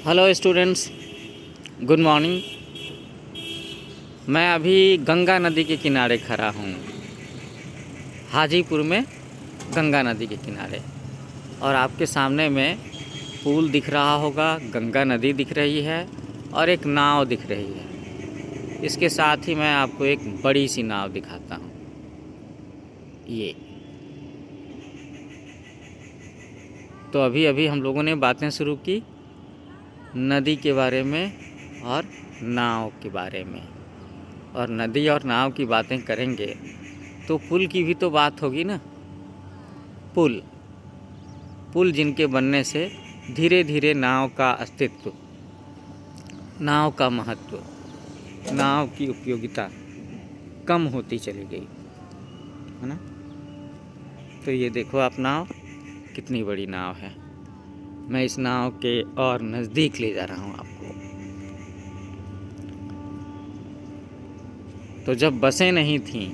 Hello students, good morning. मैं अभी गंगा नदी के किनारे खड़ा हूँ, हाजीपुर में गंगा नदी के किनारे। और आपके सामने में पुल दिख रहा होगा, गंगा नदी दिख रही है और एक नाव दिख रही है। इसके साथ ही मैं आपको एक बड़ी सी नाव दिखाता हूँ। ये तो अभी अभी हम लोगों ने बातें शुरू की नदी के बारे में और नाव के बारे में। और नदी और नाव की बातें करेंगे तो पुल की भी तो बात होगी ना। पुल पुल जिनके बनने से धीरे धीरे नाव का अस्तित्व, नाव का महत्व, नाव की उपयोगिता कम होती चली गई, है ना। तो ये देखो आप, नाव कितनी बड़ी नाव है। मैं इस नाव के और नज़दीक ले जा रहा हूँ आपको। तो जब बसें नहीं थीं,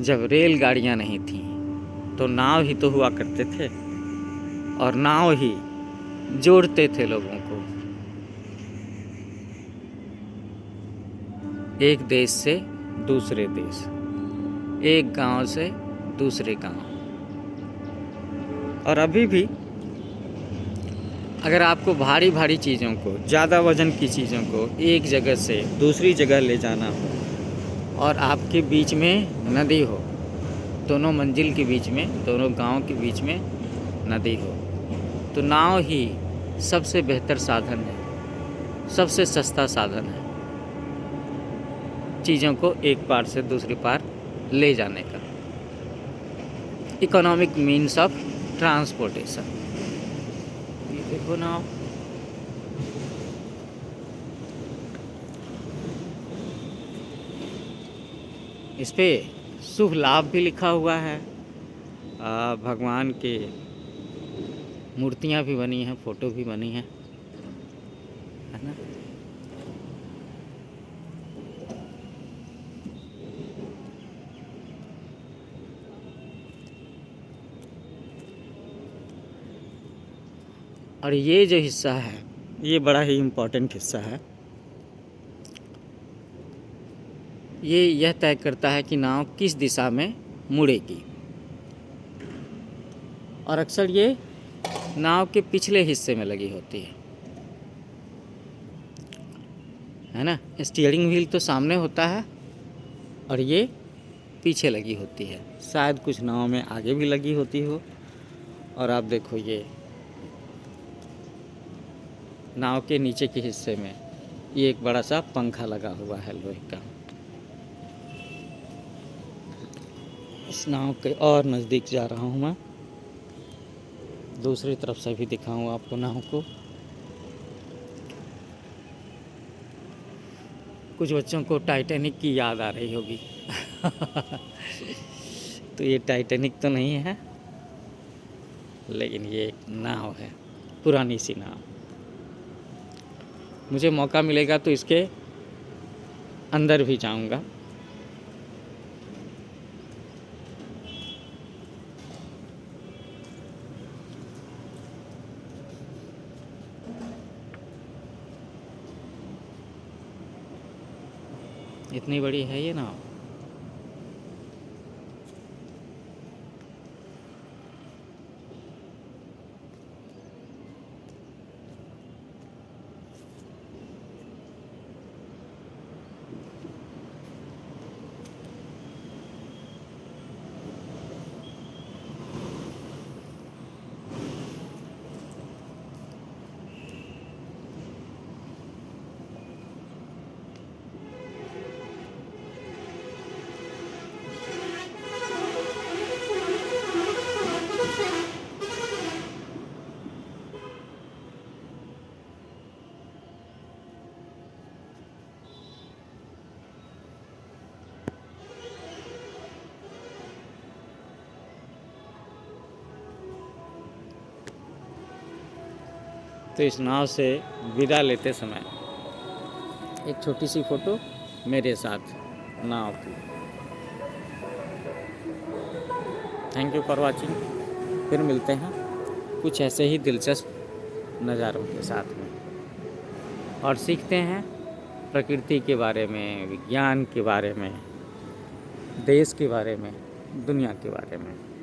जब रेलगाड़ियाँ नहीं थीं, तो नाव ही तो हुआ करते थे और नाव ही जोड़ते थे लोगों को एक देश से दूसरे देश, एक गांव से दूसरे गांव। और अभी भी अगर आपको भारी भारी चीज़ों को, ज़्यादा वज़न की चीज़ों को एक जगह से दूसरी जगह ले जाना हो और आपके बीच में नदी हो, दोनों मंजिल के बीच में, दोनों गांव के बीच में नदी हो, तो नाव ही सबसे बेहतर साधन है, सबसे सस्ता साधन है चीज़ों को एक पार से दूसरी पार ले जाने का। Economic means of transportation. ये देखो नाव, इस पे शुभ लाभ भी लिखा हुआ है। भगवान के मूर्तियाँ भी बनी हैं, फ़ोटो भी बनी हैं, है ना। और ये जो हिस्सा है, ये बड़ा ही इम्पोर्टेंट हिस्सा है। यह तय करता है कि नाव किस दिशा में मुड़ेगी। और अक्सर ये नाव के पिछले हिस्से में लगी होती है ना। स्टीयरिंग व्हील तो सामने होता है और ये पीछे लगी होती है। शायद कुछ नाव में आगे भी लगी होती हो। और आप देखो, ये नाव के नीचे के हिस्से में ये एक बड़ा सा पंखा लगा हुआ है लोहे का। इस नाव के और नज़दीक जा रहा हूँ मैं, दूसरी तरफ से भी दिखाऊँ आपको नाव को। कुछ बच्चों को टाइटैनिक की याद आ रही होगी तो ये टाइटैनिक तो नहीं है, लेकिन ये एक नाव है, पुरानी सी नाव। मुझे मौका मिलेगा तो इसके अंदर भी जाऊंगा। इतनी बड़ी है ये नाव। तो इस नाव से विदा लेते समय एक छोटी सी फ़ोटो मेरे साथ नाव की। Thank you for watching. फिर मिलते हैं कुछ ऐसे ही दिलचस्प नज़ारों के साथ में। और सीखते हैं प्रकृति के बारे में, विज्ञान के बारे में, देश के बारे में, दुनिया के बारे में।